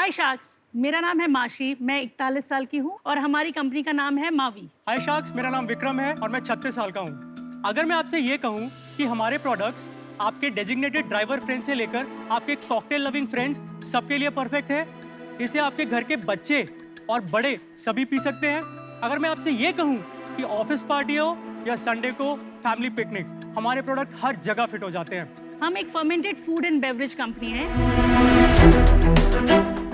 हाय sharks, मेरा नाम है माशी, मैं 41 साल की हूँ और हमारी कंपनी का नाम है मावी। हाय शार्क्स, मेरा नाम विक्रम है और मैं 36 साल का हूँ। अगर मैं आपसे ये कहूँ कि हमारे प्रोडक्ट्स आपके डेजिग्नेटेड ड्राइवर फ्रेंड से लेकर आपके कॉकटेल लविंग फ्रेंड्स सबके लिए परफेक्ट है। इसे आपके घर के बच्चे और बड़े सभी पी सकते हैं। अगर मैं आपसे ये कहूँ कि ऑफिस पार्टी हो या संडे को फैमिली पिकनिक, हमारे प्रोडक्ट हर जगह फिट हो जाते हैं। हम एक fermented food and beverage company है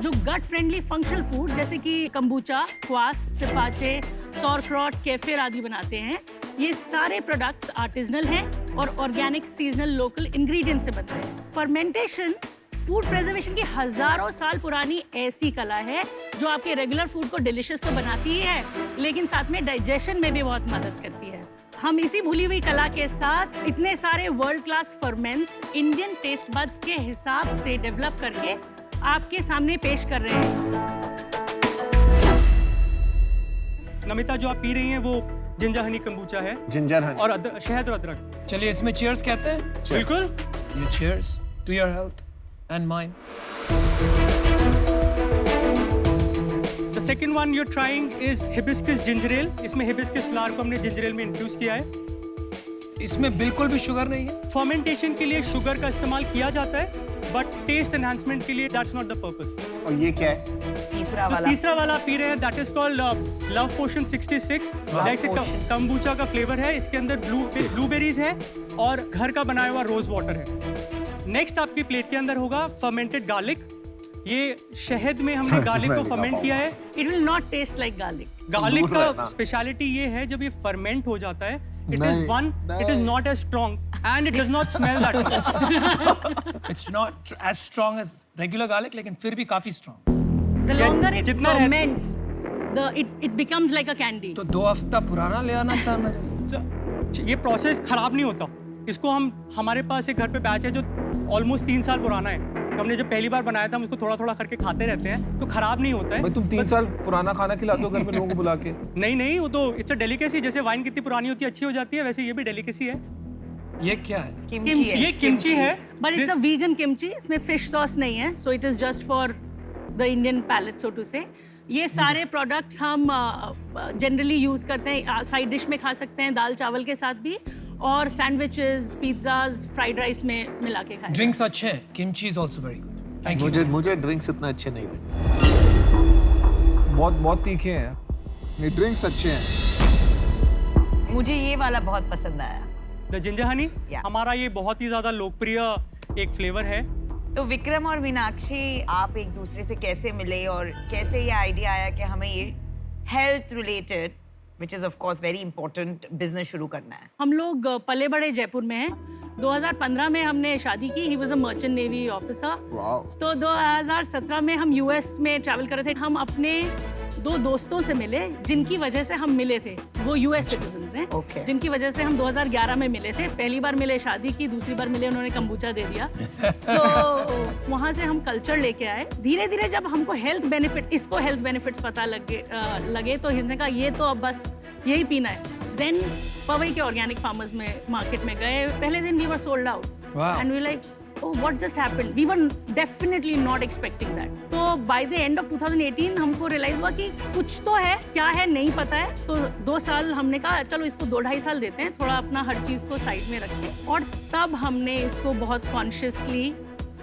जो गट फ्रेंडली फंक्शनल फूड जैसे कि कंबूचा, क्वास, तेपाचे, सॉरक्रॉट, केफिर आदि बनाते हैं। ये सारे प्रोडक्ट्स आर्टिजनल हैं और ऑर्गेनिक, सीजनल, लोकल इंग्रेडिएंट से बनते हैं। फर्मेंटेशन फूड प्रिजर्वेशन की हजारों साल पुरानी ऐसी कला है जो आपके रेगुलर फूड को डिलिशियस तो बनाती ही है, लेकिन साथ में डाइजेशन में भी बहुत मदद करती है। हम इसी भूली हुई कला के साथ इतने सारे world class ferments Indian taste buds के हिसाब से डेवलप करके आपके सामने पेश कर रहे हैं। नमिता, जो आप पी रही हैं वो जिंजर हनी कंबूचा है। जिंजर हनी और शहद और अदरक। चलिए इसमें चीयर्स कहते हैं। बिल्कुल। ये cheers to your health and mine. The second one you are trying is hibiscus ginger ale. इसमें हिबिस्कस फ्लावर को हमने जिंजर एल में इन्फ्यूज किया है। इसमें बिल्कुल भी शुगर नहीं है। फर्मेंटेशन के लिए शुगर का इस्तेमाल किया जाता है, बट टेस्ट एनहांसमेंट के लिए दैट्स नॉट द पर्पस। और ये क्या है? तीसरा वाला पी रहे हैं, that is called love potion 66। Kombucha का फ्लेवर है। इसके अंदर ब्लूबेरीज है और घर का बनाया हुआ रोज वाटर है। नेक्स्ट आपकी प्लेट के अंदर होगा फर्मेंटेड गार्लिक। ये शहद में हमने गार्लिक को फर्मेंट किया है। It will not taste like garlic. Garlic का स्पेशलिटी ये है, जब ये फर्मेंट हो जाता है, it is not as strong and it does not smell that much. It's not as strong as regular garlic, लेकिन फिर भी काफी strong. The longer it जितना ferments, it becomes like a candy. तो 2 हफ्ता पुराना ले आना था मुझे। ये प्रोसेस खराब नहीं होता। इसको हमारे पास एक घर पे बैच है जो ऑलमोस्ट 3 साल पुराना है। हमने जब पहली बार बनाया था, हम उसको थोड़ा थोड़ा करके खाते रहते हैं, तो खराब नहीं होता है। भाई तुम 3 साल पुराना खाना खिलाते हो घर में लोगों को बुला के? नहीं, वो तो इट्स अ डेलिकेसी। जैसे वाइन कितनी पुरानी होती है अच्छी हो जाती है, वैसे ये भी डेलिकेसी है। ये क्या है? Kimchi. ये किमची है, But it's a vegan kimchi. इसमें fish sauce नहीं है, so it is just for the Indian palate, so to say. ये सारे प्रोडक्ट्स हम जनरली यूज करते हैं, साइड डिश में खा सकते हैं, दाल चावल के साथ भी, और सैंडविचेस, पिज्जाज, फ्राइड राइस में मिला के खाएं। ड्रिंक्स अच्छे हैं। Kimchi is also very good. Thank you. मुझे ड्रिंक्स इतने अच्छे नहीं लगे। बहुत तीखे हैं। ये ड्रिंक्स अच्छे हैं। मुझे ये वाला बहुत पसंद आया। The ginger Honey Yeah. हमारा ये बहुत ही ज्यादा लोकप्रिय एक फ्लेवर है। तो विक्रम और मीनाक्षी, आप एक दूसरे से कैसे मिले और कैसे ये आइडिया आया कि हमें ये health related, which is of course very important, business शुरू करना है? हम लोग पले बड़े जयपुर में हैं। 2015 में हमने शादी की। He was a merchant navy officer. तो 2017 में हम यूएस में ट्रैवल कर रहे थे। हम अपने 2 दोस्तों से मिले जिनकी वजह से हम मिले थे। वो यूएस सिटीजन्स हैं। Okay. जिनकी वजह से हम 2011 में मिले थे। पहली बार मिले शादी की, दूसरी बार मिले उन्होंने कंबूचा दे दिया। तो वहाँ से हम कल्चर लेके आए। धीरे धीरे जब हमको इसको हेल्थ बेनिफिट्स पता लगे तो हमने कहा ये तो अब बस यही पीना है। देन पवई के ऑर्गेनिक फार्मर्स में मार्केट में गए। पहले दिन we were sold out and we like, oh, what just happened? We were definitely not expecting that. तो by the end of 2018 हमको realize हुआ कि कुछ तो है, क्या है नहीं पता है। तो 2 साल हमने कहा चलो इसको 2-2.5 साल देते हैं, थोड़ा अपना हर चीज़ को साइड में रखें, और तब हमने इसको बहुत कॉन्शियसली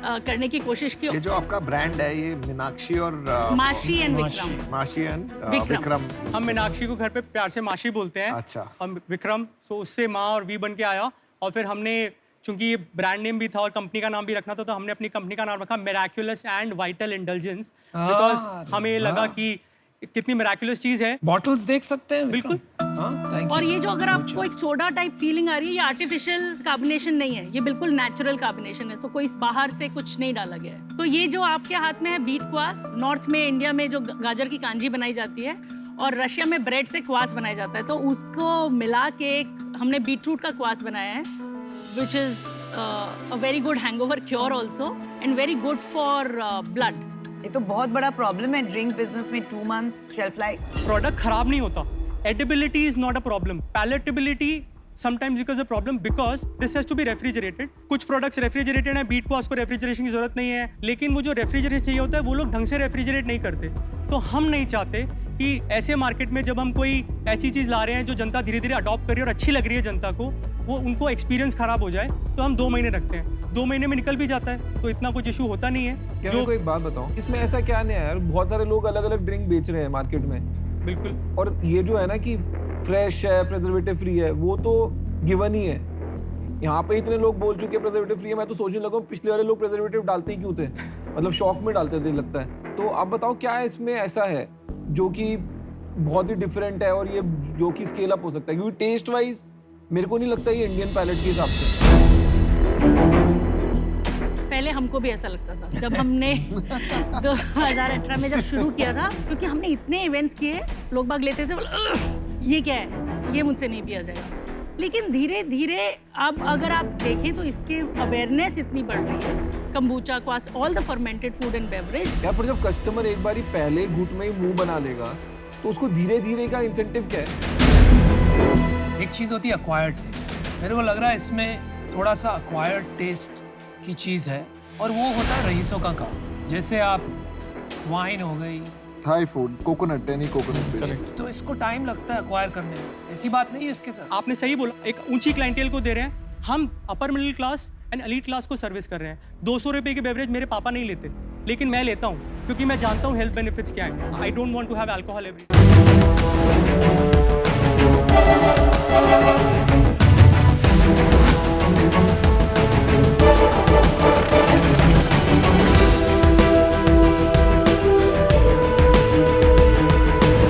करने की कोशिश की। ये जो आपका ब्रांड है, ये मीनाक्षी और माशी एंड विक्रम। माशी एंड विक्रम। विक्रम। हम मीनाक्षी को घर पे प्यार से माशी बोलते हैं। अच्छा। हम विक्रम, सो उससे माँ और वी बन के आया। और फिर हमने, चूंकि ये ब्रांड नेम भी था और कंपनी का नाम भी रखना था, तो हमने अपनी कंपनी का नाम रखा Miraculous and vital indulgence, because हमें लगा कि कितनी मिराक्युलस चीज है। बॉटल्स देख सकते हैं? बिल्कुल। थैंक और यू। ये जो अगर आपको एक सोडा टाइप फीलिंग आ रही है, ये आर्टिफिशियल कार्बोनेशन नहीं है, ये बिल्कुल नेचुरल कार्बोनेशन है। सो कोई बाहर से कुछ नहीं डाला गया है। तो ये जो आपके हाथ में है बीट क्वास, नॉर्थ में इंडिया में जो गाजर की कांजी बनाई जाती है, और रशिया में ब्रेड से क्वास बनाया जाता है, तो उसको मिला के हमने बीटरूट का क्वास बनाया है, which is a very good hangover cure also and very good for blood. ये तो बहुत बड़ा प्रॉब्लम है ड्रिंक बिजनेस में, 2 months शेल्फ लाइफ। प्रोडक्ट खराब नहीं होता। Edibility is not a problem, palatability sometimes because the problem because this has to be refrigerated. कुछ प्रोडक्ट्स रेफ्रिजरेटेड हैं, बीट क्वास को रेफ्रिजरेशन की जरूरत नहीं है, लेकिन वो जो रेफ्रिजरेशन चाहिए होता है वो लोग ढंग से रेफ्रिजरेट नहीं करते. तो हम नहीं चाहते कि ऐसे मार्केट में जब हम कोई ऐसी चीज़ ला रहे हैं जो जनता धीरे धीरे अडॉप्ट कर रही है और अच्छी लग रही है जनता को, वो उनको एक्सपीरियंस खराब हो जाए, तो हम 2 महीने रखते हैं. 2 महीने में निकल भी जाता है तो इतना कुछ इशू होता नहीं है. क्या मेरे को एक बात बताओ, इसमें ऐसा क्या नहीं है यार, बहुत सारे लोग अलग अलग ड्रिंक बेच रहे हैं मार्केट में. बिल्कुल. और ये जो है ना कि फ्रेश है, प्रिजर्वेटिव फ्री है, वो तो गिवन ही है. यहाँ पे इतने लोग बोल चुके हैं प्रिजर्वेटिव फ्री है, मैं तो सोचने लगा पिछले वाले लोग प्रिजर्वेटिव डालते ही क्यों थे, मतलब शौक में डालते थे लगता है. तो आप बताओ क्या है इसमें ऐसा है जो कि बहुत ही डिफरेंट है और ये जो कि स्केल अप हो सकता है, क्योंकि टेस्ट वाइज मेरे को नहीं लगता ये इंडियन पैलेट के हिसाब से. पहले हमको भी ऐसा लगता था जब हमने 2018 में जब शुरू किया था, क्योंकि हमने इतने इवेंट्स किए, लोग बाग लेते थे, ये क्या है, ये मुझसे नहीं पिया जाएगा. लेकिन धीरे धीरे अब अगर आप देखें तो इसके अवेयरनेस इतनी बढ़ रही है. Kombucha, cos, all the fermented food and beverage. यार पर जब कस्टमर एक बार ही पहले घूंट में ही मुंह बना लेगा तो उसको धीरे धीरे का इंसेंटिव क्या है? एक चीज़ होती है अक्वायर्ड टेस्ट. मेरे को लग रहा है इसमें थोड़ा सा अक्वायर्ड टेस्ट की चीज़ है, और वो होता है रईसों का काम. जैसे आप वाइन हो गई, Thai food, coconut, any coconut based. तो इसको टाइम लगता है अक्वायर करने में. ऐसी बात नहीं है इसके साथ. आपने सही बोला, एक ऊंची क्लाइंटेल को दे रहे हैं. हम upper middle class and elite class को सर्विस कर रहे हैं. 200 रुपए की बेवरेज मेरे पापा नहीं लेते, लेकिन मैं लेता हूँ क्योंकि मैं जानता हूँ हेल्थ बेनिफिट्स क्या है. I don't want to have alcohol every